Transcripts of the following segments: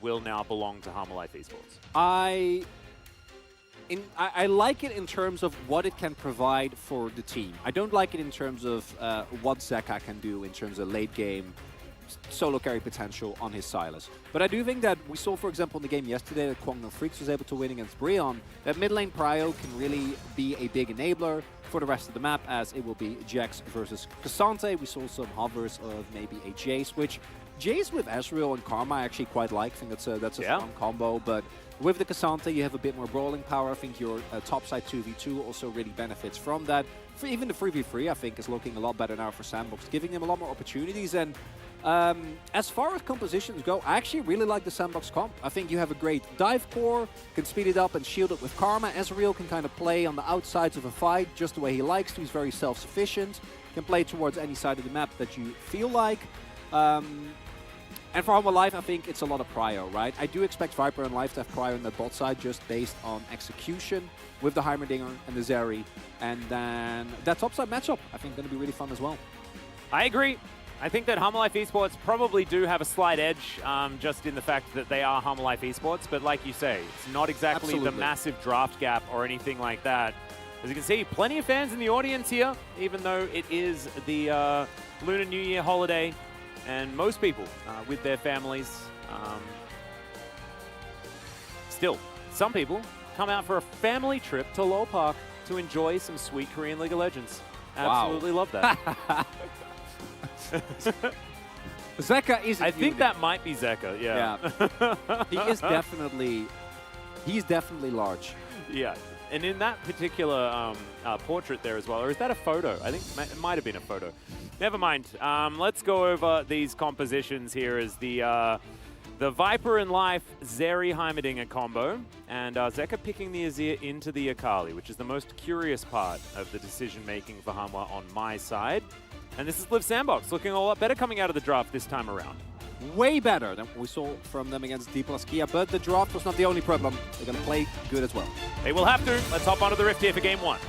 will now belong to Harmer Life Esports? I like it in terms of what it can provide for the team. I don't like it in terms of what Zeka can do in terms of late game solo carry potential on his Sylas. But I do think that we saw, for example, in the game yesterday that Kwangno Freaks was able to win against Breon, that mid lane prio can really be a big enabler for the rest of the map, as it will be Jax versus Cassante. We saw some hovers of maybe a Jace, which Jace with Ezreal and Karma I actually quite like. I think that's a strong combo, but with the Cassante, you have a bit more brawling power. I think your topside 2v2 also really benefits from that. For even the 3v3, I think, is looking a lot better now for Sandbox, giving them a lot more opportunities. And as far as compositions go, I actually really like the Sandbox comp. I think you have a great dive core, can speed it up and shield it with Karma. Ezreal can kind of play on the outsides of a fight just the way he likes to. He's very self-sufficient, can play towards any side of the map that you feel like. And for Harmer Life, I think it's a lot of prio, right? I do expect Viper and Life to have prio on that bot side just based on execution with the Heimerdinger and the Zeri. And then that top side matchup, I think, going to be really fun as well. I agree. I think that Harmer Life Esports probably do have a slight edge just in the fact that they are Harmer Life Esports. But like you say, it's not exactly the massive draft gap or anything like that. As you can see, plenty of fans in the audience here, even though it is the Lunar New Year holiday. And most people with their families. Still, some people come out for a family trip to Lowell Park to enjoy some sweet Korean League of Legends. Absolutely love that. Zeka is. I think that might be Zeka. Yeah. He's definitely large. Yeah. And in that particular portrait there as well, or is that a photo? I think it might have been a photo. Never mind. Let's go over these compositions here as the Viper and Life Zeri Heimerdinger combo, and Zeka picking the Azir into the Akali, which is the most curious part of the decision-making for Hanwha on my side. And this is Live Sandbox, looking a lot better coming out of the draft this time around. Way better than what we saw from them against D+ Kia, but the draft was not the only problem. They're going to play good as well. They will have to. Let's hop onto the Rift here for game one.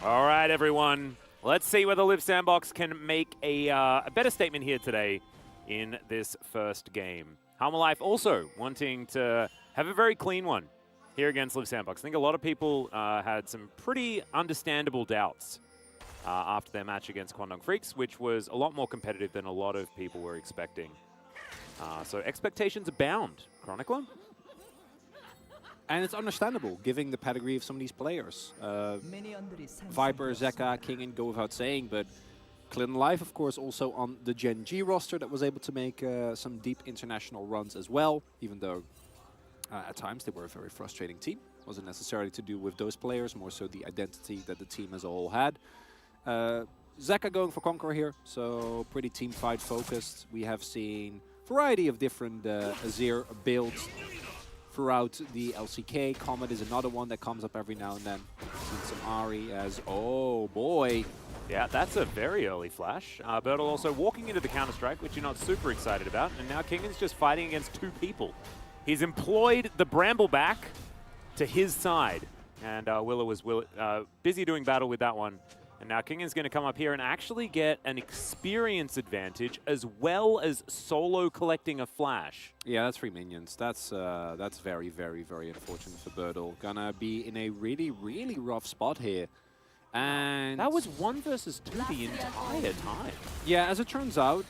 All right, everyone. Let's see whether Live Sandbox can make a better statement here today in this first game. Harmer Life also wanting to have a very clean one here against Live Sandbox. I think a lot of people had some pretty understandable doubts after their match against Kwangno Freaks, which was a lot more competitive than a lot of people were expecting. So expectations abound, Chronicler. And it's understandable, given the pedigree of some of these players. Viper, Zeka, Kingen go without saying, but Clinton Life, of course, also on the Gen G roster that was able to make some deep international runs as well, even though at times they were a very frustrating team. Wasn't necessarily to do with those players, more so the identity that the team as a whole had. Zeka going for Conqueror here, so pretty team fight focused. We have seen a variety of different Azir builds throughout the LCK. Comet is another one that comes up every now and then. Seen some Ahri as, oh boy. Yeah, that's a very early flash. Bertle also walking into the Counter-Strike, which you're not super excited about. And now Kingen's just fighting against two people. He's employed the Brambleback to his side. And Willa was busy doing battle with that one. And now Kingen's going to come up here and actually get an experience advantage as well as solo collecting a flash. Yeah, that's 3 minions. That's very, very, very unfortunate for Bertle. Gonna be in a really, really rough spot here. And that was 1 versus 2 the entire time. Yeah, as it turns out,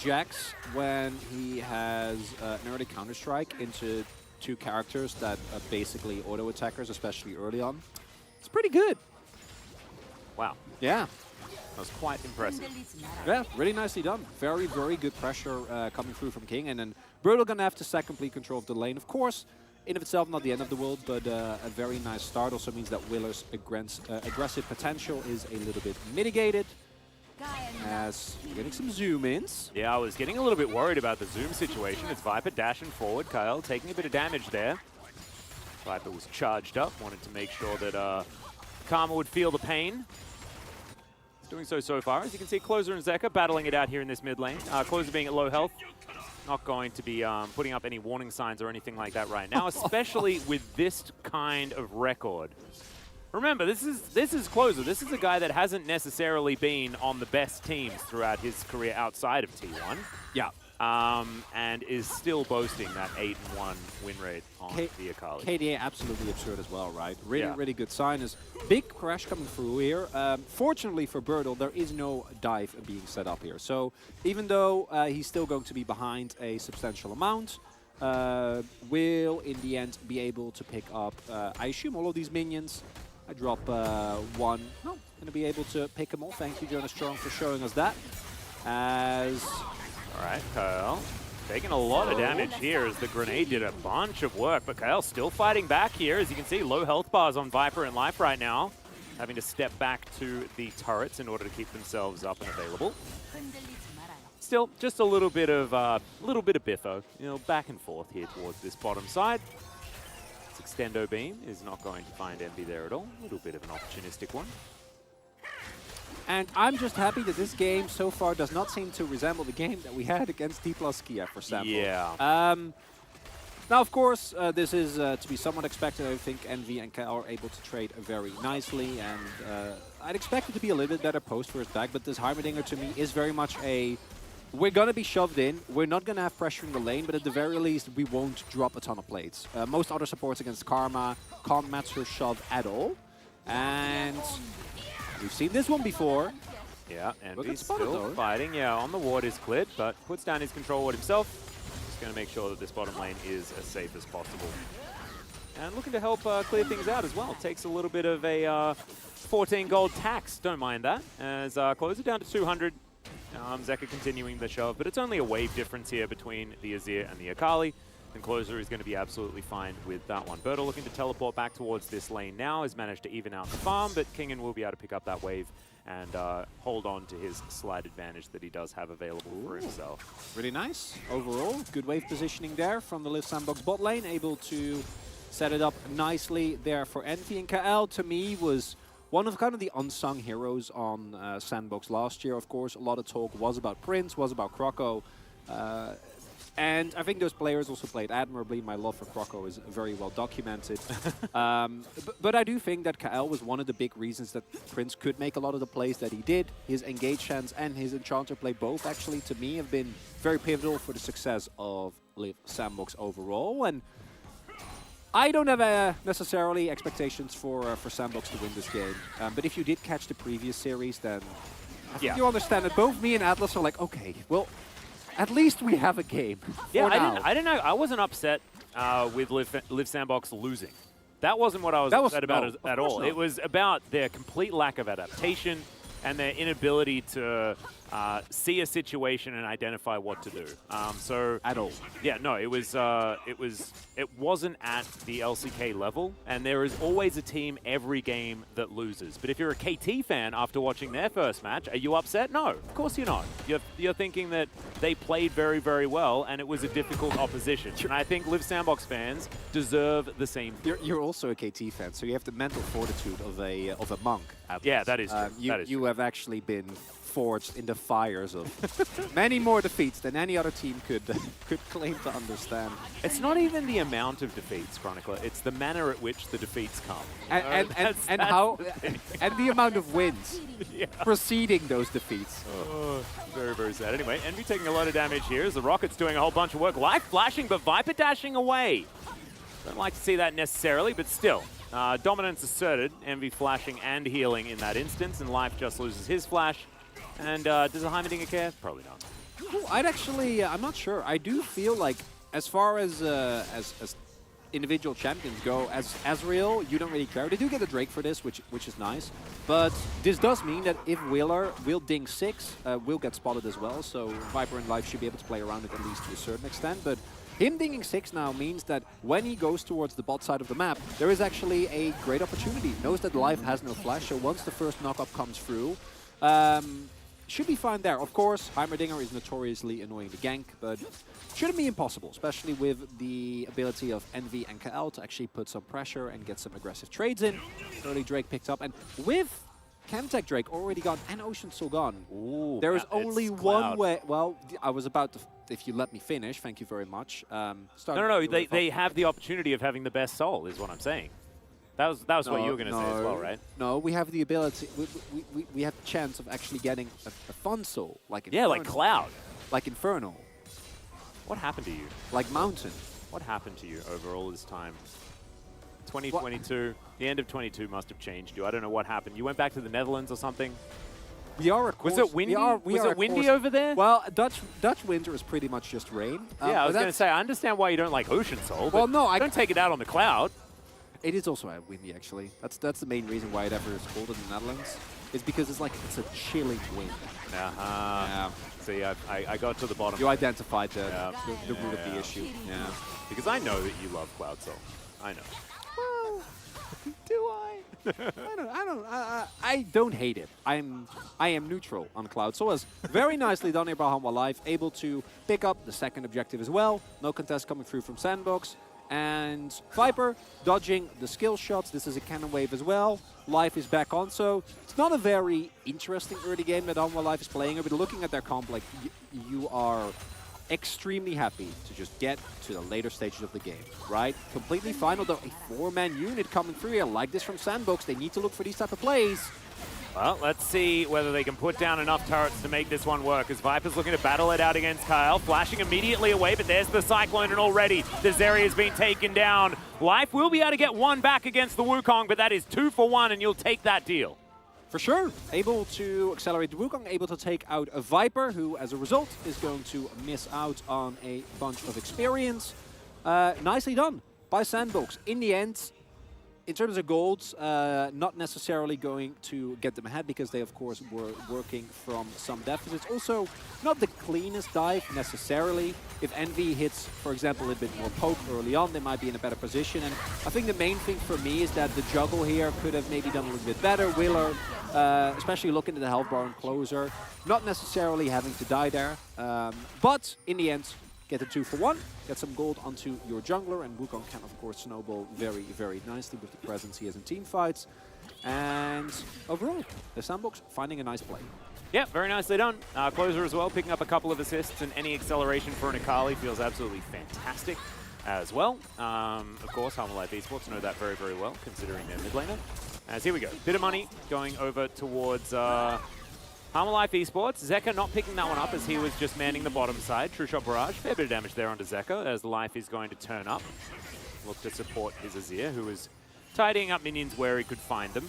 Jax, when he has an early Counter-Strike into 2 characters that are basically auto-attackers, especially early on, it's pretty good. Wow. Yeah. That was quite impressive. Yeah, really nicely done. Very, very good pressure coming through from King. And then Bertle gonna have to set complete control of the lane. Of course, in of itself, not the end of the world, but a very nice start. Also means that Willer's aggressive potential is a little bit mitigated. As we're getting some zoom-ins. Yeah, I was getting a little bit worried about the zoom situation. It's Viper dashing forward. Kyle taking a bit of damage there. Viper was charged up, wanted to make sure that Karma would feel the pain. Doing so far. As you can see, Closer and Zeka battling it out here in this mid lane. Closer being at low health. not going to be putting up any warning signs or anything like that right now, especially with this kind of record. Remember, this is Closer. This is a guy that hasn't necessarily been on the best teams throughout his career outside of T1. Yeah. And is still boasting that 8-1 win rate on the Akali. KDA absolutely absurd as well, right? Really, Yeah. really good sign. Is big crash coming through here. Fortunately for Birdle, there is no dive being set up here. So even though he's still going to be behind a substantial amount, will in the end be able to pick up, I assume, all of these minions. I drop one. No, going to be able to pick them all. Thank you, Jonas Strong, for showing us that. As... All right, Kyle taking a lot of damage here as the grenade did a bunch of work, but Kyle still fighting back here. As you can see, low health bars on Viper and Life right now, having to step back to the turrets in order to keep themselves up and available. Still, just a little bit of biffo, you know, back and forth here towards this bottom side. This extendo beam is not going to find Envy there at all. A little bit of an opportunistic one. And I'm just happy that this game so far does not seem to resemble the game that we had against T+ Kiev, for example. Yeah. Now, of course, this is to be somewhat expected. I think Envy and KL are able to trade very nicely, and I'd expect it to be a little bit better post first back, but this Heimerdinger to me is very much a... We're going to be shoved in, we're not going to have pressure in the lane, but at the very least, we won't drop a ton of plates. Most other supports against Karma can't match her shove at all, and... We've seen this one before. Yeah, Envy's still fighting. Yeah, on the ward is cleared, but puts down his control ward himself. Just going to make sure that this bottom lane is as safe as possible. And looking to help clear things out as well. Takes a little bit of a 14 gold tax. Don't mind that. As Closer down to 200. Zeka continuing the shove, but it's only a wave difference here between the Azir and the Akali. And Closer is going to be absolutely fine with that one. Birdle looking to teleport back towards this lane now. Has managed to even out the farm, but Kingen will be able to pick up that wave and hold on to his slight advantage that he does have available for himself. Really nice. Overall, good wave positioning there from the Live Sandbox bot lane. Able to set it up nicely there for Envy. And KL, to me, was one of kind of the unsung heroes on Sandbox last year. Of course, a lot of talk was about Prince, was about Croco. And I think those players also played admirably. My love for Croco is very well documented. But I do think that KL was one of the big reasons that Prince could make a lot of the plays that he did. His engage hands and his enchanter play both actually, to me, have been very pivotal for the success of Live Sandbox overall. And I don't have necessarily expectations for Sandbox to win this game. But if you did catch the previous series, then I think you understand that both me and Atlas are like, okay, well, at least we have a game. Yeah, I didn't know. I wasn't upset with Live Sandbox losing. That wasn't what I was upset about at all. It was about their complete lack of adaptation and their inability to see a situation and identify what to do. So at all. Yeah, no, it wasn't at the LCK level, and there is always a team every game that loses. But if you're a KT fan after watching their first match, are you upset? No, of course you're not. You're thinking that they played very, very well, and it was a difficult opposition. And I think Live Sandbox fans deserve the same thing. You're also a KT fan, so you have the mental fortitude of a monk. Yeah, that is true. You have actually been forged in the fires of many more defeats than any other team could claim to understand. It's not even the amount of defeats, Chronicler. It's the manner at which the defeats come. And the amount of wins preceding those defeats. Oh, very, very sad. Anyway, Envy taking a lot of damage here as the Rocket's doing a whole bunch of work. Life flashing, but Viper dashing away. Don't like to see that necessarily, but still. Dominance asserted. Envy flashing and healing in that instance, and Life just loses his flash. And does a Heimerdinger care? Probably not. Well, I'd actually, I'm not sure. I do feel like, as far as individual champions go, as Azrael, you don't really care. They do get a Drake for this, which is nice. But this does mean that if Wheeler will ding 6, will get spotted as well. So Viper and Life should be able to play around it at least to a certain extent. But him dinging 6 now means that when he goes towards the bot side of the map, there is actually a great opportunity. He knows that Life has no flash, so once the first knock-up comes through, should be fine there. Of course, Heimerdinger is notoriously annoying to gank, but shouldn't be impossible, especially with the ability of Envy and KL to actually put some pressure and get some aggressive trades in. Early Drake picked up, and with Chemtech Drake already gone and Ocean still gone. Ooh, There is yeah, only it's one Cloud. way. Well, I was about to, if you let me finish, thank you very much. No, they have the opportunity of having the best soul, is what I'm saying. That was what you were going to say as well, right? No, we have the ability, we have the chance of actually getting a fun soul, like Yeah, like Cloud. like Infernal, What happened to you? like Mountain. What happened to you over all this time? 2022, the end of 22 must have changed you. I don't know what happened. You went back to the Netherlands or something? We are, of course. Was it windy? Was it windy over there? Well, Dutch winter is pretty much just rain. Yeah, I was going to say, I understand why you don't like Ocean Soul, but well, no, I don't take it out on the Cloud. It is also windy, actually. That's the main reason why it ever is cold in the Netherlands. It's because it's a chilling wind. Yeah. See, I got to the bottom. You identified the root of the Yeah. issue. Yeah. Because I know that you love Cloud Soul. I know. Well, do I? I don't hate it. I am neutral on Cloud. So was very nicely done here by Hanwha Life, able to pick up the second objective as well. No contest coming through from Sandbox. And Viper dodging the skill shots. This is a cannon wave as well. Life is back on, so it's not a very interesting early game that Hanwha Life is playing. But looking at their comp, like you are extremely happy to just get to the later stages of the game, right? Completely fine, although a 4-man unit coming through here like this from Sandbox. They need to look for these type of plays. Well, let's see whether they can put down enough turrets to make this one work, as Viper's looking to battle it out against Kyle, flashing immediately away, but there's the Cyclone, and already the Zeri has been taken down. Life will be able to get one back against the Wukong, but that is 2 for 1, and you'll take that deal. For sure. Able to accelerate the Wukong, able to take out a Viper, who, as a result, is going to miss out on a bunch of experience. Nicely done by Sandbox. In the end, in terms of golds, not necessarily going to get them ahead because they, of course, were working from some deficits. Also, not the cleanest dive necessarily. If Envy hits, for example, a little bit more poke early on, they might be in a better position. And I think the main thing for me is that the juggle here could have maybe done a little bit better. Willer, especially looking at the health bar and closer, not necessarily having to die there. But in the end, get a 2 for 1, get some gold onto your jungler, and Wukong can, of course, snowball very, very nicely with the presence he has in team fights. And overall, the Sandbox finding a nice play. Yeah, very nicely done. Closer as well, picking up a couple of assists, and any acceleration for an Akali feels absolutely fantastic as well. Of course, Hanwha Life Esports know that very, very well, considering their mid laner. As here we go, bit of money going over towards Hanwha Life Esports. Zeka not picking that one up as he was just manning the bottom side. True Shot Barrage, fair bit of damage there onto Zeka as Life is going to turn up. Look to support his Azir, who is tidying up minions where he could find them.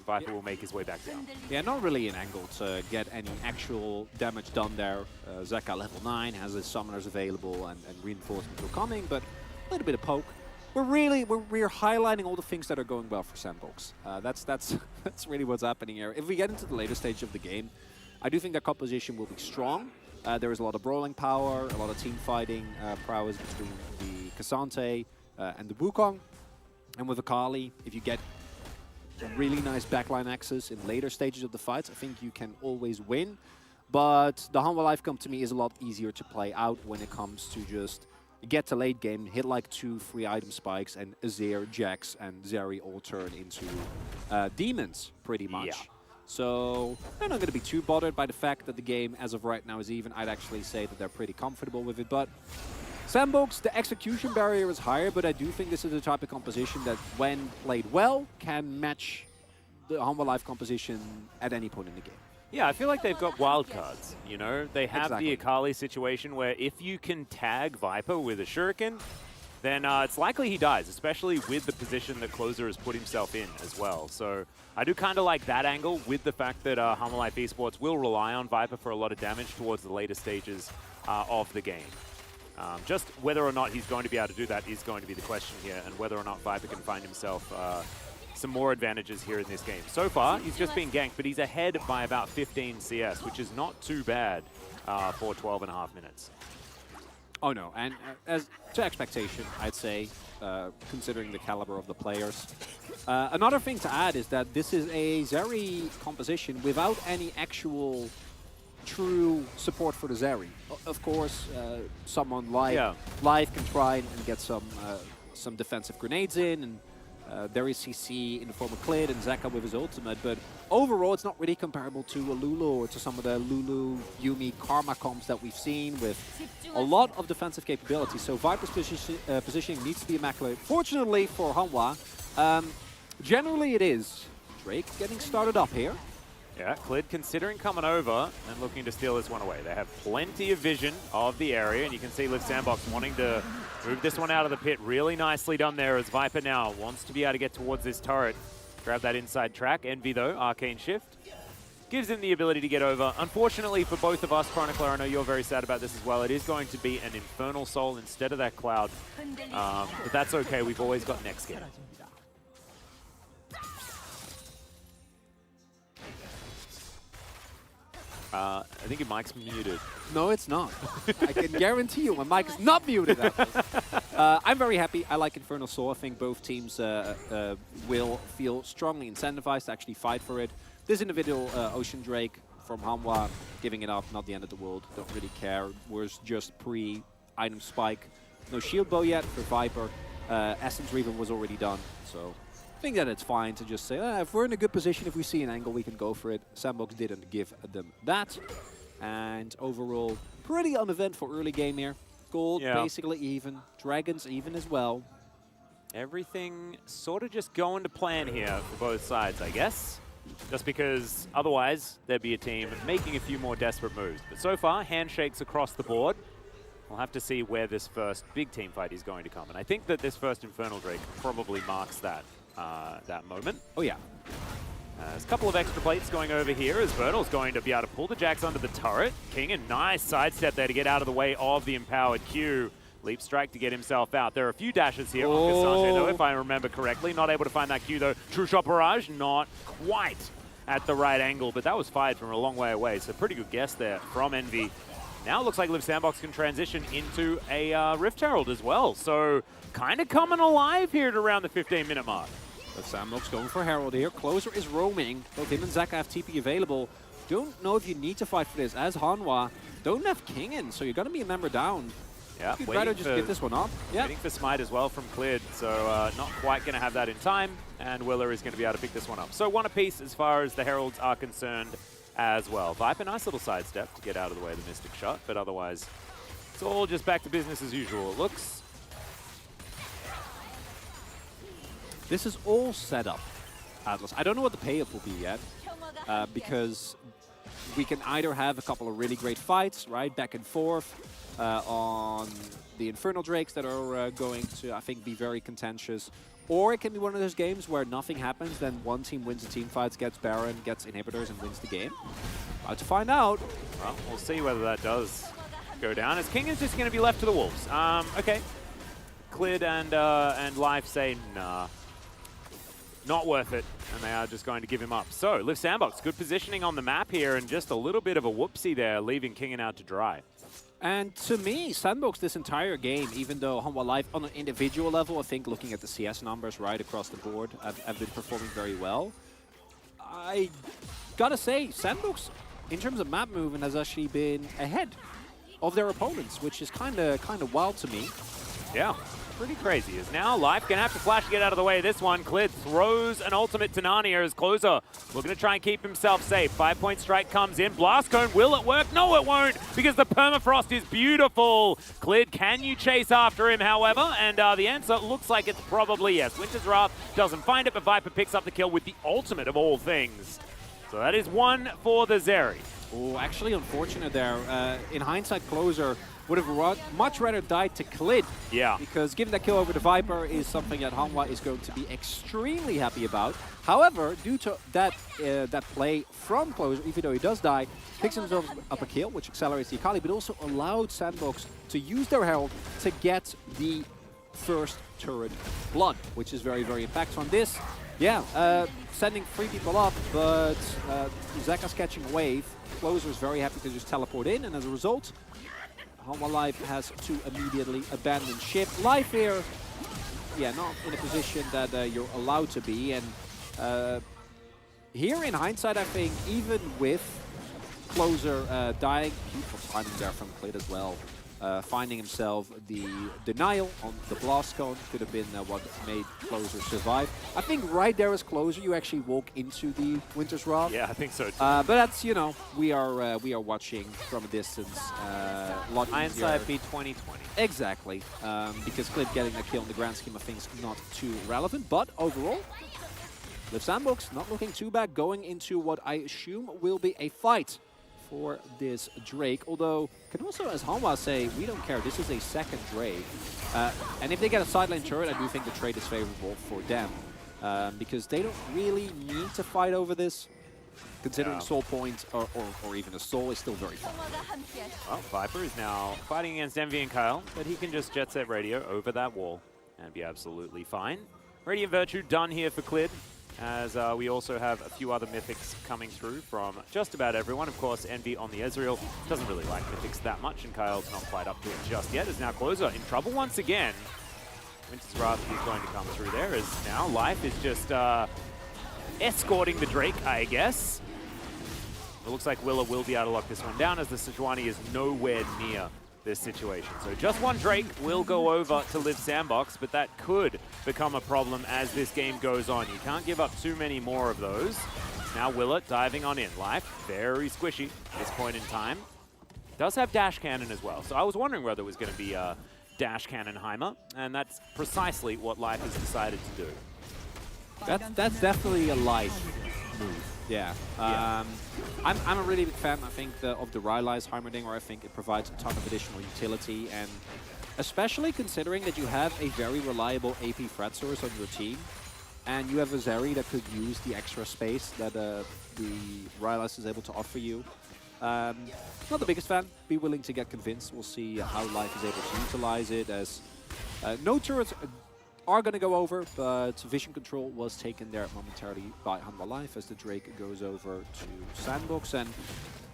Viper will make his way back down. Yeah, not really an angle to get any actual damage done there. Zeka level 9 has his summoners available and reinforcements are coming, but a little bit of poke. We're highlighting all the things that are going well for Sandbox. That's really what's happening here. If we get into the later stage of the game, I do think their composition will be strong. There is a lot of brawling power, a lot of team fighting prowess between the Cassante and the Wukong. And with Akali, if you get really nice backline access in later stages of the fights, I think you can always win. But the Hanwha Life comp to me is a lot easier to play out when it comes to just get to late game, hit like 2-3 item spikes, and Azir, Jax, and Zeri all turn into demons, pretty much. Yeah. So they're not going to be too bothered by the fact that the game, as of right now, is even. I'd actually say that they're pretty comfortable with it. But Sandbox, the execution barrier is higher, but I do think this is a type of composition that, when played well, can match the Hanwha Life composition at any point in the game. Yeah, I feel like they've got wild cards, you know? They have Exactly. the Akali situation where if you can tag Viper with a shuriken, then it's likely he dies, especially with the position that Closer has put himself in as well. So I do kind of like that angle with the fact that Hanwha Life Esports will rely on Viper for a lot of damage towards the later stages of the game. Just whether or not he's going to be able to do that is going to be the question here, and whether or not Viper can find himself some more advantages here in this game. So far, he's just been ganked, but he's ahead by about 15 CS, which is not too bad for 12.5 minutes. Oh no, and as to expectation, I'd say, considering the caliber of the players. Another thing to add is that this is a Zeri composition without any actual true support for the Zeri. Of course, someone like Life can try and get some defensive grenades in and There is CC in the form of Clid and Zeka with his ultimate, but overall it's not really comparable to a Lulu or to some of the Lulu, Yumi, Karma comps that we've seen with a lot of defensive capability. So Viper's positioning needs to be immaculate. Fortunately for Hanwha, generally it is. Drake getting started up here. Yeah, Clid considering coming over and looking to steal this one away. They have plenty of vision of the area, and you can see Liv Sandbox wanting to move this one out of the pit. Really nicely done there as Viper now wants to be able to get towards this turret. Grab that inside track. Envy, though, Arcane Shift. Gives him the ability to get over. Unfortunately for both of us, Chronicler, I know you're very sad about this as well. It is going to be an Infernal Soul instead of that Cloud. But that's okay. We've always got next game. I think your mic's muted. No, it's not. I can guarantee you my mic is not muted. I'm very happy. I like Infernal Soul. I think both teams will feel strongly incentivized to actually fight for it. This individual, Ocean Drake from Hanwha, giving it up, not the end of the world. Don't really care. Was just pre-item spike. No shield bow yet for Viper. Essence Reaver was already done, so I think that it's fine to just say, if we're in a good position, if we see an angle, we can go for it. Sandbox didn't give them that. And overall, pretty uneventful early game here. Gold basically even. Dragons even as well. Everything sort of just going to plan here for both sides, I guess. Just because otherwise there'd be a team making a few more desperate moves. But so far, handshakes across the board. We'll have to see where this first big team fight is going to come. And I think that this first Infernal Drake probably marks that. That moment. Oh yeah. There's a couple of extra plates going over here as Vernal's going to be able to pull the Jax under the turret. King, a nice sidestep there to get out of the way of the empowered Q. Leap strike to get himself out. There are a few dashes here on Cassante, though, if I remember correctly. Not able to find that Q, though. True Shot Barrage, not quite at the right angle, but that was fired from a long way away, so pretty good guess there from Envy. Now it looks like Liv Sandbox can transition into a Rift Herald as well, so kind of coming alive here at around the 15-minute mark. But Sandbox going for Herald here. Closer is roaming. Both him and Zeka have TP available. Don't know if you need to fight for this. As Hanwha, don't have King in, so you're going to be a member down. Yeah, you'd rather just give this one up. Waiting for Smite as well from Clid, so not quite going to have that in time, and Willer is going to be able to pick this one up. So one apiece as far as the Heralds are concerned as well. Viper, nice little sidestep to get out of the way of the Mystic Shot, but otherwise it's all just back to business as usual, it looks. This is all set up, Atlas. I don't know what the payoff will be yet, because we can either have a couple of really great fights, right, back and forth, on the Infernal Drakes that are going to, I think, be very contentious. Or it can be one of those games where nothing happens, then one team wins the team fights, gets Baron, gets inhibitors, and wins the game. About to find out. Well, we'll see whether that does go down, as King is just going to be left to the Wolves. Okay. Clid and Life say, nah. Not worth it, and they are just going to give him up. So, Liv Sandbox, good positioning on the map here, and just a little bit of a whoopsie there, leaving Kingen out to dry. And to me, Sandbox this entire game, even though Hanwha Life on an individual level, I think looking at the CS numbers right across the board, have been performing very well. I gotta say, Sandbox, in terms of map movement, has actually been ahead of their opponents, which is kind of wild to me. Yeah. Pretty crazy. Is now Life gonna have to flash to get out of the way of this one. Clid throws an ultimate to Narnia as Closer looking to try and keep himself safe. 5-point strike comes in. Blast Cone, will it work? No, it won't, because the permafrost is beautiful. Clid, can you chase after him, however? And the answer looks like it's probably yes. Winter's Wrath doesn't find it, but Viper picks up the kill with the ultimate of all things. So that is one for the Zeri. Oh, actually unfortunate there. In hindsight, Closer would have much rather died to Clid. Yeah. Because giving that kill over the Viper is something that Hanwha is going to be extremely happy about. However, due to that that play from Closer, even though he does die, picks himself up a kill, which accelerates the Akali, but also allowed Sandbox to use their Herald to get the first turret blood, which is very, very impactful on this. Yeah, sending 3 people up, but Zeka's catching a wave. Closer is very happy to just teleport in, and as a result, Hanwha Life has to immediately abandon ship. Life here, yeah, not in a position that you're allowed to be. And here in hindsight, I think, even with Closer dying, beautiful timing there from Clid as well. finding himself the denial on the blast cone could have been what made Closer survive. I think right there as Closer, you actually walk into the Winter's Wrath. Yeah, I think so too. But that's, you know, we are watching from a distance. Lot Hindsight be 20/20. Exactly, because Clip getting a kill in the grand scheme of things not too relevant. But overall, Liv Sandbox not looking too bad, going into what I assume will be a fight for this Drake. Although, can also, as Hanwha say, we don't care. This is a second Drake. And if they get a sideline turret, I do think the trade is favorable for them. Because they don't really need to fight over this. Considering Soul Point or even a Soul is still very fun. Well, Viper is now fighting against Envy and Kyle, but he can just Jet Set Radio over that wall and be absolutely fine. Radiant Virtue done here for Clid, as we also have a few other mythics coming through from just about everyone. Of course, Envy on the Ezreal doesn't really like mythics that much, and Kyle's not quite up to it just yet, as now Closer in trouble once again. Winter's Wrath is going to come through there, as now Life is just escorting the Drake, I guess. It looks like Willa will be able to lock this one down, as the Sejuani is nowhere near this situation. So just one Drake will go over to Liv Sandbox, but that could become a problem as this game goes on. You can't give up too many more of those. Now Willa diving on in. Life very squishy at this point in time. Does have Dash Cannon as well, so I was wondering whether it was going to be a Dash Cannon Heimer, and that's precisely what Life has decided to do. That's definitely a Life move. Yeah. I'm a really big fan, I think, of the Rylai's Heimerdinger. I think it provides a ton of additional utility, and especially considering that you have a very reliable AP threat source on your team, and you have a Zeri that could use the extra space that the Rylai's is able to offer you. Not the biggest fan. Be willing to get convinced. We'll see how Life is able to utilize it, as no turrets are going to go over, but vision control was taken there momentarily by Hanwha Life as the Drake goes over to Sandbox. And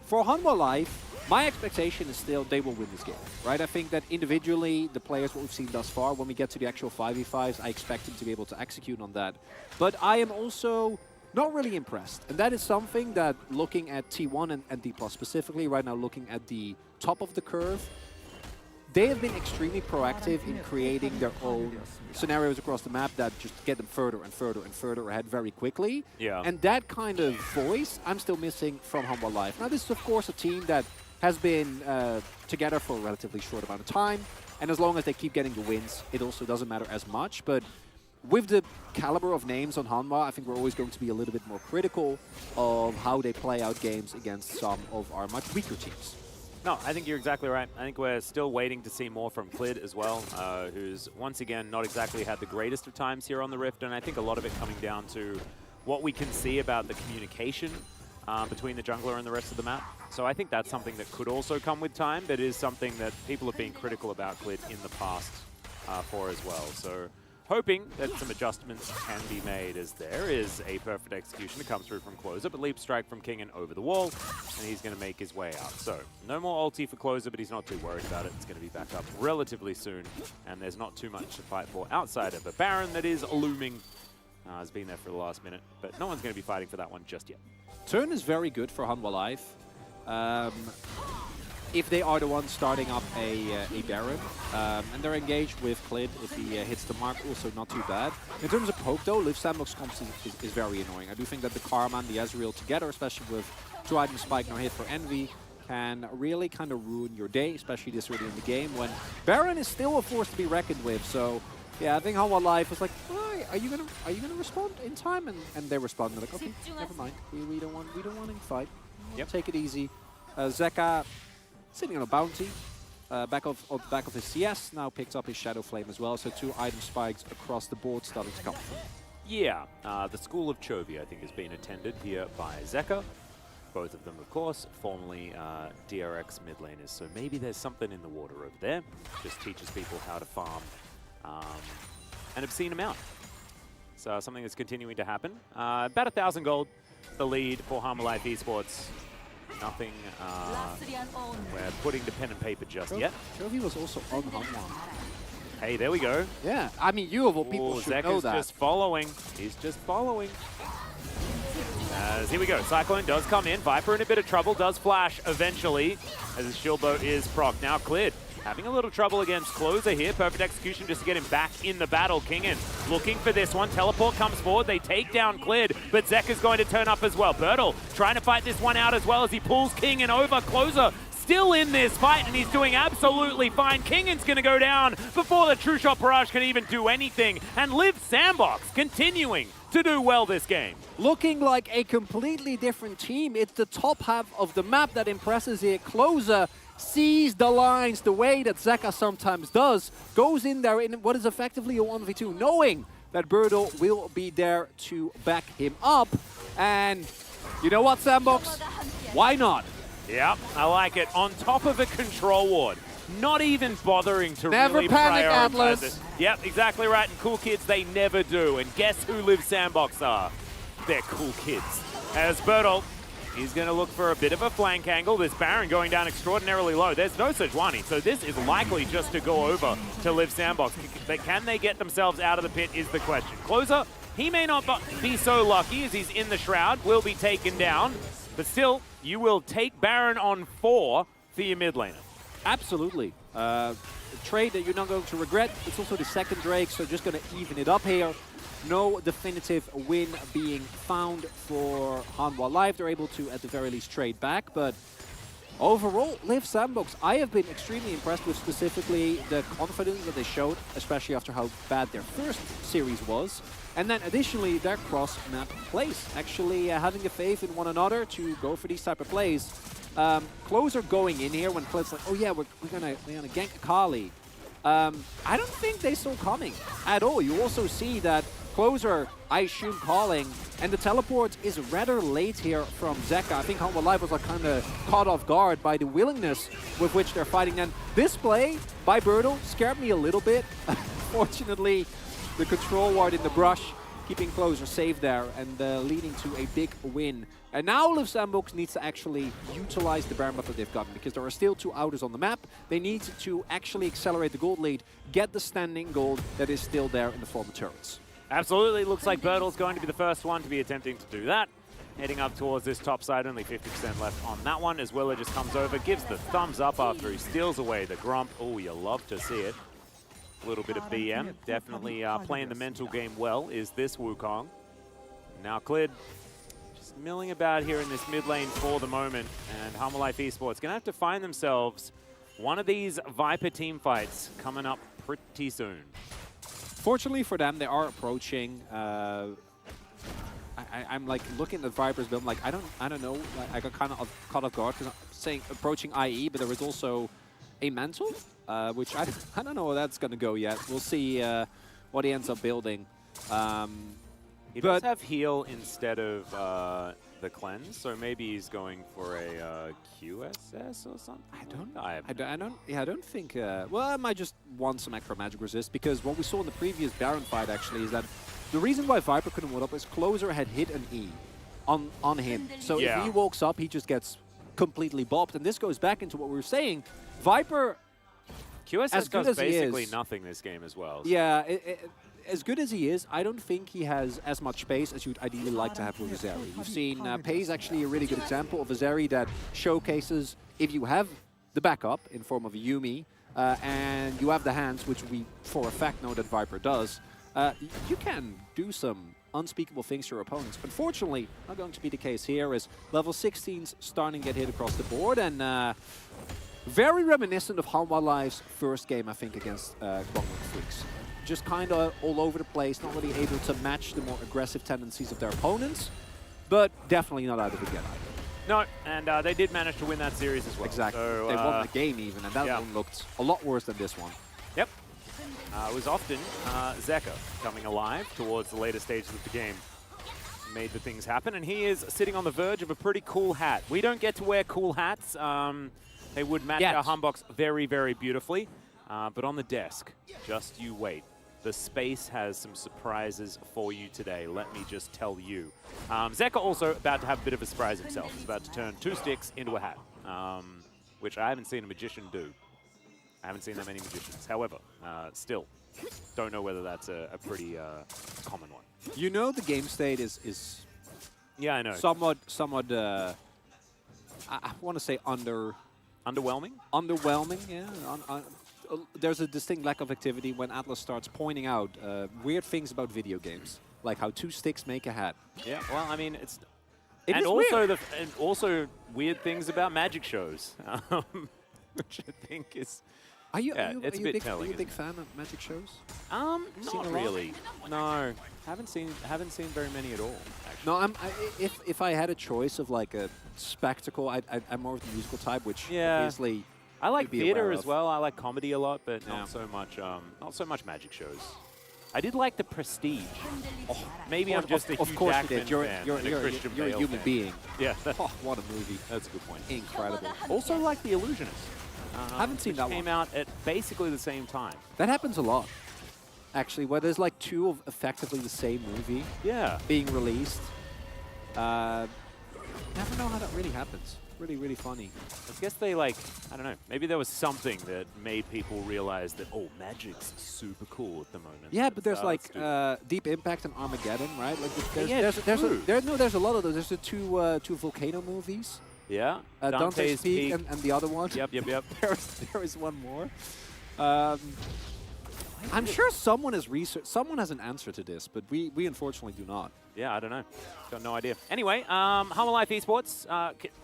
for Hanwha Life, my expectation is still they will win this game, right? I think that individually, the players, what we've seen thus far, when we get to the actual 5v5s, I expect them to be able to execute on that. But I am also not really impressed. And that is something that, looking at T1 and D+ specifically, right now looking at the top of the curve, they have been extremely proactive in creating their own scenarios across the map that just get them further and further and further ahead very quickly. Yeah. And that kind of voice, I'm still missing from Hanwha Life. Now, this is, of course, a team that has been together for a relatively short amount of time. And as long as they keep getting the wins, it also doesn't matter as much. But with the caliber of names on Hanwha, I think we're always going to be a little bit more critical of how they play out games against some of our much weaker teams. No, I think you're exactly right. I think we're still waiting to see more from Clid as well, who's once again not exactly had the greatest of times here on the Rift, and I think a lot of it coming down to what we can see about the communication between the jungler and the rest of the map. So I think that's something that could also come with time, but is something that people have been critical about Clid in the past for as well. So hoping that some adjustments can be made, as there is a perfect execution that comes through from Closer, but Leap Strike from King and over the wall, and he's going to make his way out. So no more ulti for Closer, but he's not too worried about it. It's going to be back up relatively soon, and there's not too much to fight for outside of a Baron that is looming. Has been there for the last minute, but no one's going to be fighting for that one just yet. Turn is very good for Hanwha Life. If they are the ones starting up a Baron, and they're engaged with Clid, if he hits the mark, also not too bad. In terms of poke though, Liv Sandbox comps is very annoying. I do think that the Karma and the Ezreal together, especially with 2-item spike no hit for Envy, can really kind of ruin your day, especially this early in the game, when Baron is still a force to be reckoned with. So yeah, I think Hanwha Life was like, "Why are you gonna respond in time?" And they responded like, "Okay, never mind. We don't want any fight. Yep. Take it easy." Zeka sitting on a bounty, back of his CS, now picked up his Shadow Flame as well, so 2-item spikes across the board starting to come through. Yeah, the School of Chovy, I think, has been attended here by Zeka. Both of them, of course, formerly DRX mid laners, so maybe there's something in the water over there. Just teaches people how to farm an obscene amount. So something that's continuing to happen. About 1,000 gold, the lead for Hanwha Life Esports. Nothing we're putting to pen and paper just yet. Chovy was also on Hanwha. Hey, there we go. Yeah, I mean, you of all people should know that. Just following. He's just following. As here we go. Cyclone does come in. Viper in a bit of trouble. Does flash eventually as his shield boat is proc. Now Clid having a little trouble against Closer here. Perfect execution just to get him back in the battle. Kingen looking for this one. Teleport comes forward. They take down Clid, but Zeka's going to turn up as well. Bertle trying to fight this one out as well as he pulls Kingen over. Closer still in this fight, and he's doing absolutely fine. Kingen's going to go down before the True Shot Barrage can even do anything. And Liv Sandbox continuing to do well this game. Looking like a completely different team. It's the top half of the map that impresses here. Closer sees the lines the way that Zeka sometimes does, goes in there in what is effectively a 1v2, knowing that Bertle will be there to back him up. And you know what, Sandbox? Why not? Yep, I like it. On top of a control ward. Not even bothering to Never really panic, prioritize Atlas. it. Yep, exactly right. And cool kids, they never do. And guess who Liv Sandbox are? They're cool kids. As Bertle, he's going to look for a bit of a flank angle. This Baron going down extraordinarily low. There's no Sejuani, so this is likely just to go over to Liv Sandbox. Can they get themselves out of the pit is the question. Closer, he may not be so lucky as he's in the Shroud, will be taken down. But still, you will take Baron on 4 for your mid laner. Absolutely. A trade that you're not going to regret. It's also the second Drake, so just going to even it up here. No definitive win being found for Hanwha Live. They're able to, at the very least, trade back. But overall, Liv Sandbox, I have been extremely impressed with specifically the confidence that they showed, especially after how bad their first series was. And then additionally, their cross-map plays. Actually having the faith in one another to go for these type of plays. Closer going in here when Clid's like, oh yeah, we're gonna gank Akali. I don't think they saw coming at all. You also see that Closer, I assume, calling, and the teleport is rather late here from Zeka. I think Hanwha Live was like kind of caught off guard by the willingness with which they're fighting. And this play by Bertle scared me a little bit. Fortunately, the control ward in the brush keeping Closer safe there and leading to a big win. And now Liv Sandbox needs to actually utilize the Baron buff that they've gotten, because there are still 2 outers on the map. They need to actually accelerate the gold lead, get the standing gold that is still there in the form of turrets. Absolutely. Looks like Bertle's going to be the first one to be attempting to do that. Heading up towards this top side, only 50% left on that one. As Willa just comes over, gives the thumbs up after he steals away the Grump. Oh, you love to see it. A little bit of BM. Definitely playing the mental game well is this Wukong. Now Clid just milling about here in this mid lane for the moment. And Hanwha Life Esports going to have to find themselves one of these Viper team fights coming up pretty soon. Fortunately for them, they are approaching. I'm like looking at Viper's build. I'm like, I don't know. Like, I got kind of caught off guard because I'm saying approaching IE, but there was also a mantle, which I don't know where that's gonna go yet. We'll see what he ends up building. He does have heal instead of the cleanse, so maybe he's going for a QSS or something. I don't think. Well, I might just want some extra magic resist, because what we saw in the previous Baron fight actually is that the reason why Viper couldn't ward up is Closer had hit an E on him. So if he walks up, he just gets completely bopped. And this goes back into what we were saying. Viper, QSS does basically nothing this game as well. Yeah. As good as he is, I don't think he has as much space as you'd ideally like to have with Azeri. You've seen Pei is actually a really good example of Azeri that showcases if you have the backup in form of a Yuumi and you have the hands, which we for a fact know that Viper does, you can do some unspeakable things to your opponents. Unfortunately, not going to be the case here, as level 16s starting to get hit across the board, and very reminiscent of Hanwha Live's first game, I think, against Guangdong Freaks. Just kind of all over the place, not really able to match the more aggressive tendencies of their opponents, but definitely not out of it yet either. No, and they did manage to win that series as well. Exactly. So, they won the game even, and that one looked a lot worse than this one. Yep. It was often Zeka coming alive towards the later stages of the game. Made the things happen, and he is sitting on the verge of a pretty cool hat. We don't get to wear cool hats. They would match our Humbox very, very beautifully. But on the desk, just you wait. The space has some surprises for you today, let me just tell you. Zeka also about to have a bit of a surprise himself. He's about to turn 2 sticks into a hat, which I haven't seen a magician do. I haven't seen that many magicians. However, still, don't know whether that's a pretty common one. You know, the game state is yeah, I know. Somewhat I want to say Underwhelming? Underwhelming, yeah. There's a distinct lack of activity when Atlas starts pointing out weird things about video games, like how 2 sticks make a hat. Yeah, well, I mean, it's... It and is also weird. and also weird things about magic shows, which I think is... Are you, Yeah, are you, it's are a you bit a telling, big isn't fan of magic shows? Seen a Not lot? really. No, haven't seen very many at all. Actually. No, if I had a choice of like a spectacle, I'm more of the musical type, which Yeah. obviously I like you'd be theater aware as of. well. I like comedy a lot, but Yeah. not so much magic shows. I did like The Prestige. Maybe I'm just a Of Hugh course you Jackman did. You're fan you're and a you're, Christian you're a Bale human fan. being. Yeah, Oh, what a movie! that's a good point. Incredible. Also like The Illusionist. Haven't seen which that one. came out at basically the same time. That happens a lot, actually, where there's like 2 of effectively the same movie Yeah. being released. Never know how that really happens. Really, really funny. I guess they like, I don't know, maybe there was something that made people realize that, oh, magic's super cool at the moment. Yeah, but there's like let's do Deep Impact and Armageddon, right? Like Yeah, true. there's a lot of those. There's the two volcano movies. yeah, Dante's Peak and the other one. Yep. there is one more. I'm sure someone has someone has an answer to this, but we unfortunately do not. Yeah, I don't know. Got no idea. Anyway, Humble Life Esports,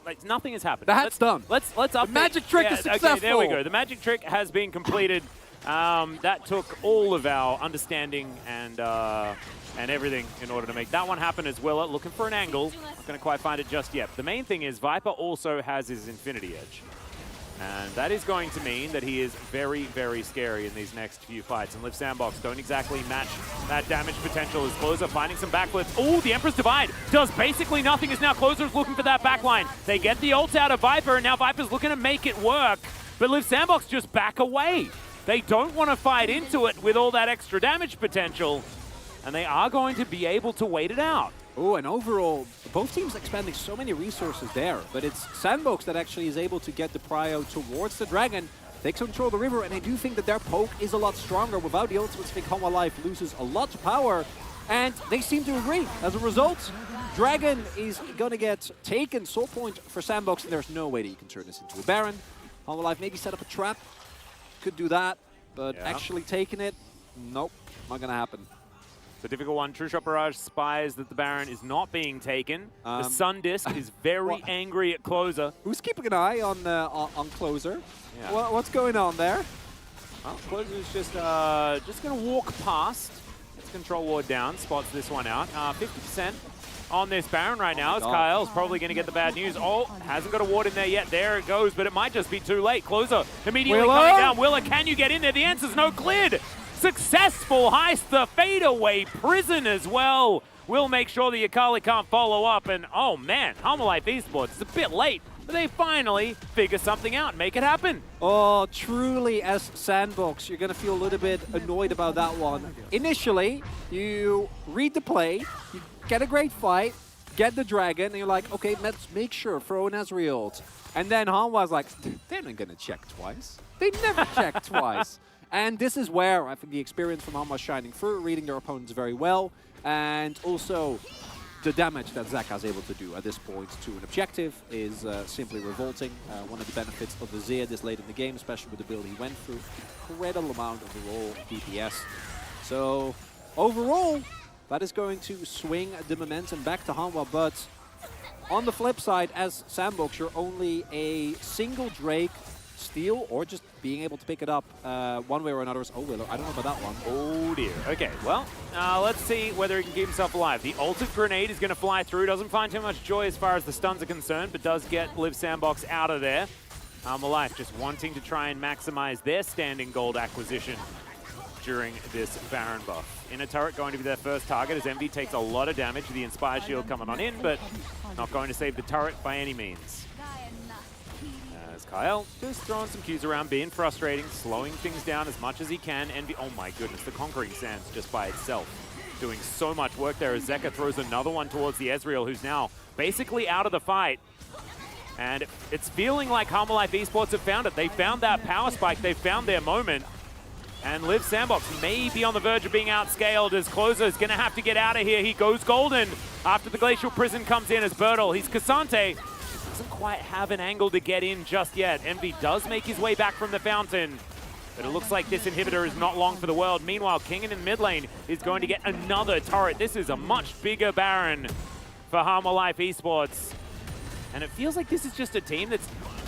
like nothing has happened. The hat's done. Let's update. The magic trick is successful. Okay, there we go. The magic trick has been completed. That took all of our understanding and everything in order to make that one happen as well. Looking for an angle. Not going to quite find it just yet. The main thing is Viper also has his Infinity Edge. And that is going to mean that he is very, very scary in these next few fights. And Liv Sandbox don't exactly match that damage potential as Closer finding some backflips. Oh, the Emperor's Divide does basically nothing as now Closer's looking for that backline. They get the ult out of Viper, and now Viper's looking to make it work. But Liv Sandbox just back away. They don't want to fight into it with all that extra damage potential. And they are going to be able to wait it out. Oh, and overall, both teams expending so many resources there, but it's Sandbox that actually is able to get the prio towards the Dragon, takes control of the river, and I do think that their poke is a lot stronger. Without the ultimate, I think Hanwha Life loses a lot of power, and they seem to agree. As a result, Dragon is going to get taken, soul point for Sandbox, and there's no way that you can turn this into a Baron. Hanwha Life maybe set up a trap, could do that, but Yeah. actually taking it, nope, not going to happen. It's a difficult one. True Shot Barrage spies that the Baron is not being taken. The Sun Disc is very angry at Closer. Who's keeping an eye on Closer? Yeah. What's going on there? Well, Closer's just going to walk past. Gets Control Ward down, spots this one out. 50% on this Baron right now as Kyle's probably going to get the bad news. Oh, hasn't got a ward in there yet. There it goes, but it might just be too late. Closer immediately Willa? coming down. Willa, can you get in there? The answer's no. Cleared. Successful heist, the fadeaway prison as well. We'll make sure the Akali can't follow up. And oh man, Humble Life Esports, it's a bit late, but they finally figure something out and make it happen. Oh, truly, as Sandbox, you're going to feel a little bit annoyed about that one. Initially, you read the play, you get a great fight, get the Dragon, and you're like, okay, let's make sure, throw an Ezreal. And then Hanwha's like, they're not going to check twice. They never check twice. And this is where I think the experience from Hanwha shining through, reading their opponents very well, and also the damage that Zaka is able to do at this point to an objective is simply revolting. One of the benefits of the Zia this late in the game, especially with the build he went through, incredible amount of the raw DPS. So overall, that is going to swing the momentum back to Hanwha, but on the flip side, as Sandbox, you're only a single Drake steal or just being able to pick it up one way or another. Oh, Willow, I don't know about that one. Oh dear. Okay, well, let's see whether he can keep himself alive. The ulted grenade is going to fly through. Doesn't find too much joy as far as the stuns are concerned, but does get Liv Sandbox out of there. Life just wanting to try and maximize their standing gold acquisition during this Baron buff. Inner turret going to be their first target as MD takes a lot of damage. The Inspire Shield coming on in, but not going to save the turret by any means. As Kyle just throwing some cues around, being frustrating, slowing things down as much as he can. Envy, oh my goodness, the Conquering Sands just by itself doing so much work there as Zeka throws another one towards the Ezreal, who's now basically out of the fight. And it's feeling like Humble Life Esports have found it. They found that power spike, they found their moment. And Liv Sandbox may be on the verge of being outscaled as Closer is going to have to get out of here. He goes golden after the Glacial Prison comes in as Bertle. He's Cassante. doesn't quite have an angle to get in just yet. Envy does make his way back from the fountain, but it looks like this inhibitor is not long for the world. Meanwhile, Kingen in mid lane is going to get another turret. This is a much bigger Baron for Harma Life Esports. And it feels like this is just a team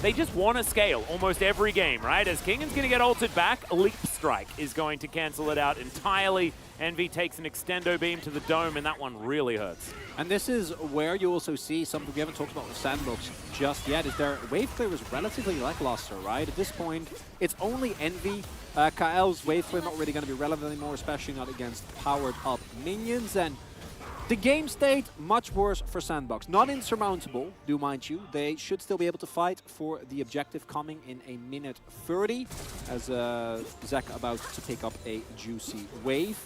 they just want to scale almost every game, right? As Kingen's going to get ulted back, Leap Strike is going to cancel it out entirely. Envy takes an extendo beam to the dome, and that one really hurts. And this is where you also see something we haven't talked about with Sandbox just yet, is their wave clear is relatively lackluster, right? At this point, it's only Envy. KL's wave clear not really going to be relevant anymore, especially not against powered up minions. And the game state, much worse for Sandbox. Not insurmountable, do mind you. They should still be able to fight for the objective coming in a minute 30, as Zek about to pick up a juicy wave.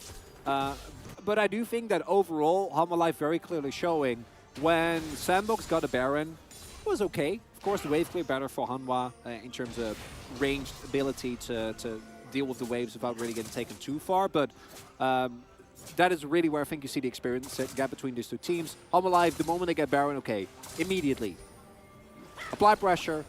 But I do think that overall, Harma Life very clearly showing when Sandbox got a Baron, it was okay. Of course, the wave clear better for Hanwha in terms of ranged ability to deal with the waves without really getting taken too far. But that is really where I think you see the experience gap between these two teams. Harma Life, the moment they get Baron, okay, immediately apply pressure,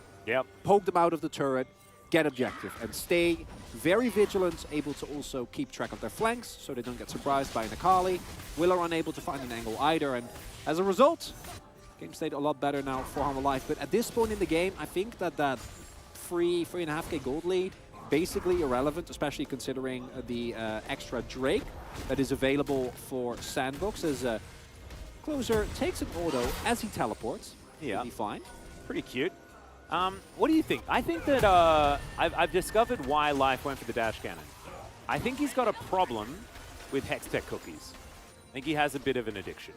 poke them out of the turret, get objective, and stay very vigilant, able to also keep track of their flanks so they don't get surprised by an Akali. Willow unable to find an angle either, and as a result, game stayed a lot better now for Harma Life. But at this point in the game, I think that 3.5k gold lead, basically irrelevant, especially considering the extra Drake that is available for Sandbox, as Closer takes an auto as he teleports. He'll be fine. Pretty cute. What do you think? I think that I've discovered why Life went for the dash cannon. I think he's got a problem with Hextech cookies. I think he has a bit of an addiction.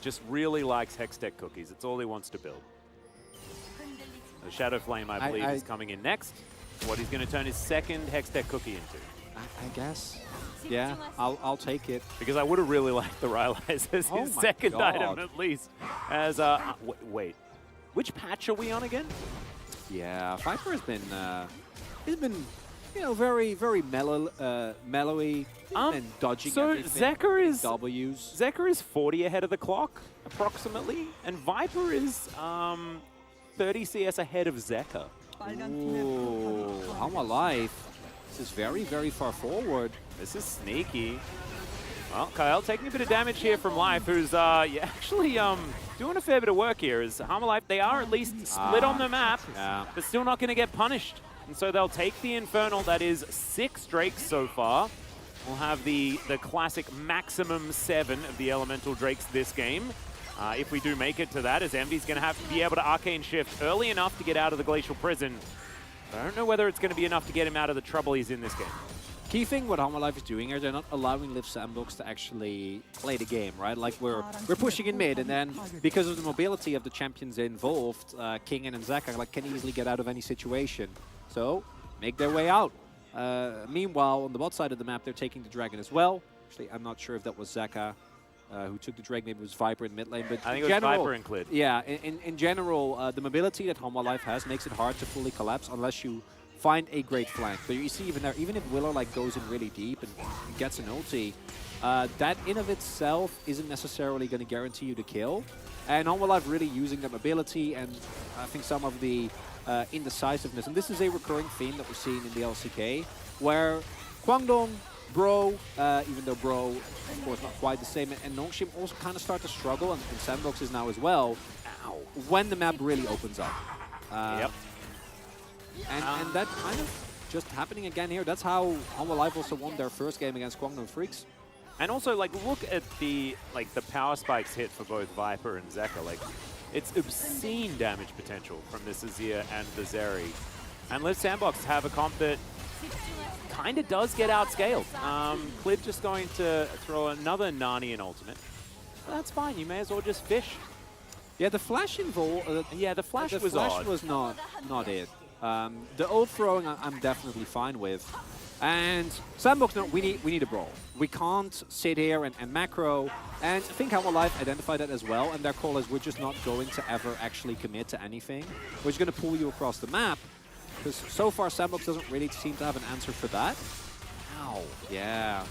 Just really likes Hextech cookies. It's all he wants to build. The Shadow Flame, I believe, is coming in next. What he's going to turn his second Hextech cookie into. I guess. Yeah, I'll take it. Because I would have really liked the Rylai's as his second item at least. As wait, which patch are we on again? Yeah, Viper has been you know, very mellowy and dodging. So Zeker is W's. Zeker is 40 ahead of the clock approximately, and Viper is 30 CS ahead of Zeker. Ooh, Harma Life. This is very far forward. This is sneaky. Well, Kyle taking a bit of damage here from Life, who's actually doing a fair bit of work here. As Harma Life, they are at least split on the map, but still not going to get punished. And so they'll take the Infernal. That is 6 Drakes so far. We'll have the classic maximum 7 of the Elemental Drakes this game. If we do make it to that, as Envy's going to have to be able to Arcane Shift early enough to get out of the Glacial Prison. But I don't know whether it's going to be enough to get him out of the trouble he's in this game. Key thing what Harma Life is doing here, they're not allowing Liv Sandbox to actually play the game, right? Like we're pushing in mid, and then because of the mobility of the champions involved, Kingen and Zeka like can easily get out of any situation. So make their way out. Meanwhile, on the bot side of the map, they're taking the Dragon as well. Actually, I'm not sure if that was Zeka who took the Dragon. Maybe it was Viper in mid lane, but I think it was Viper and Clid. Yeah, in general, the mobility that Harma Life has makes it hard to fully collapse unless you find a great flank. But you see even there, even if Willow like goes in really deep and gets an ulti, that in of itself isn't necessarily going to guarantee you the kill. And Harma Life really using that mobility and I think some of the indecisiveness. And this is a recurring theme that we're seeing in the LCK, where Kwangdong, Bro, even though Bro, of course, not quite the same, and Nongshim also kind of start to struggle, and Sandbox is now as well, when the map really opens up. And that kind of just happening again here. That's how Harma Life also won their first game against Kwangdong Freaks. And also, like, look at the power spikes hit for both Viper and Zeka. Like, it's obscene damage potential from this Azir and the Zeri. And Liv Sandbox have a comp that kind of does get outscaled. Clid just going to throw another Narnian ultimate. But that's fine. You may as well just fish. Yeah, the flash involved. Yeah, the flash was odd. Was not it. The ult throwing, I'm definitely fine with. And Sandbox, no, we need a brawl. We can't sit here and macro. And I think Harma Life identified that as well. And their call is we're just not going to ever actually commit to anything. We're just going to pull you across the map. Because so far Sandbox doesn't really seem to have an answer for that. Wow. Yeah.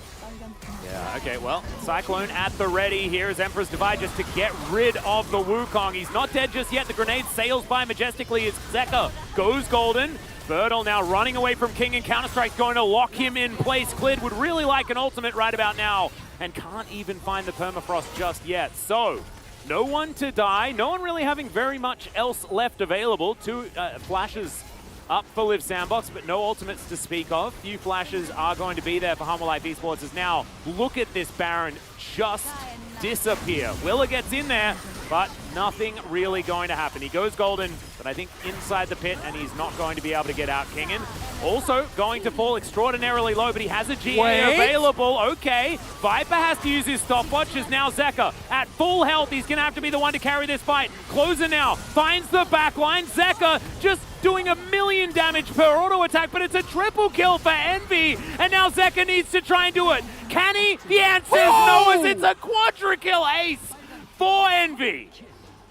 Yeah, okay, well, Cyclone at the ready. Here's Emperor's Divide just to get rid of the Wukong. He's not dead just yet. The grenade sails by majestically as Zeka goes golden. Birdle now running away from King, and Counter-Strike's going to lock him in place. Clid would really like an ultimate right about now and can't even find the permafrost just yet. So, no one to die. No one really having very much else left available. Two flashes up for Live Sandbox, but no ultimates to speak of. Few flashes are going to be there for Humble Life Esports as now, look at this Baron just disappear. Willa gets in there, but nothing really going to happen. He goes golden, but I think inside the pit, and he's not going to be able to get out Kingen. Also going to fall extraordinarily low, but he has a GA available. Okay, Viper has to use his stopwatch as now Zeka at full health. He's going to have to be the one to carry this fight. Closer now, finds the back line. Zeka just doing 1,000,000 damage per auto attack, but it's a triple kill for Envy, and now Zeka needs to try and do it. Can he? The answer is no, as it's a quadra-kill ace for Envy.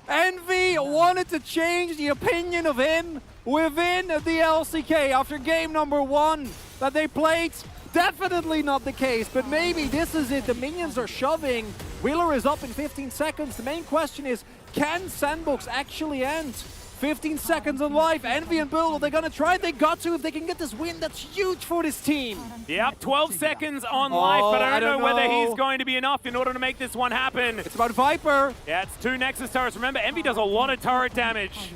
Envy wanted to change the opinion of him within the LCK after game number 1 that they played. Definitely not the case, but maybe this is it. The minions are shoving. Wheeler is up in 15 seconds. The main question is, can Sandbox actually end? 15 seconds on life. Envy and Bill, they're gonna try. They got to. If they can get this win, that's huge for this team. Yep, 12 seconds on life, but I don't know whether he's going to be enough in order to make this one happen. It's about Viper. Yeah, it's 2 Nexus turrets. Remember, Envy does a lot of turret damage.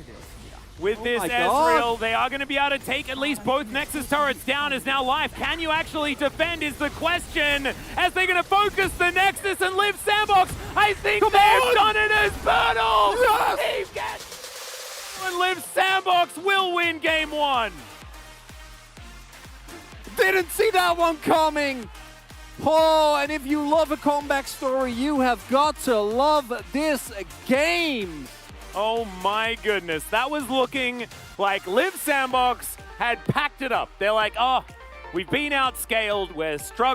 With this Ezreal, they are going to be able to take at least both Nexus turrets down as now life. Can you actually defend is the question, as they're going to focus the Nexus and Live Sandbox. I think they've done it as Birdle. Yes! And Live Sandbox will win game 1. Didn't see that one coming. Oh, and if you love a comeback story, you have got to love this game. Oh my goodness, that was looking like Live Sandbox had packed it up. They're like, oh, we've been outscaled, we're struggling.